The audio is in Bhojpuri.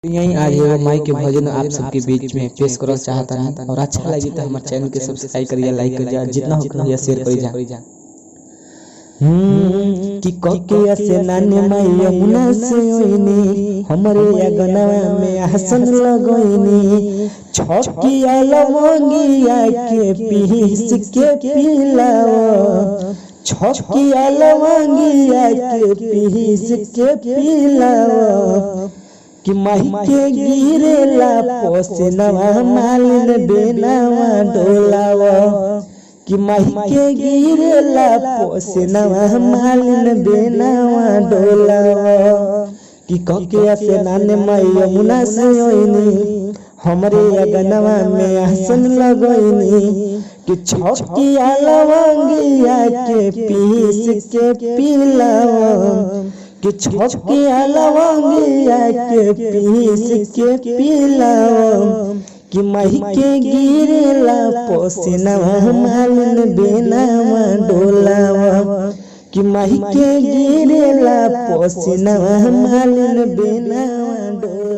यही आज एगो माई के भजन आप सबके बीच में पेश करना चाहता है और अच्छा लगी तो हमारे चैनल के सब्सक्राइब करिए, लाइक करिए, जितना हो उतना शेयर करिए जा। कि कके से नाने माई यमुना से ओइनी हमरे अगनवा में आसन लगोइनी छकिया लवंगिया के पीस के पिलाओ छकिया लवंगिया के पीस के पिलाओ कि माही के गिरेला पोसनवा मालिन बेनवा डोलावा कि माही के गिरेला पोसनवा मालिन बेनवा डोलावा कि कके से नाने माई यमुना से ओइनी हमरे अगनवा में आसन लगोइनी कि छकिया लवंगिया के पीस के पिलावा कि छकिया लवंगिया के पीस के पिलाओ कि माही के गिरेला पोसनवा मालिन बेनवा डोलावा कि माही के गिरेला पोसनवा मालिन बेनवा डोलावा।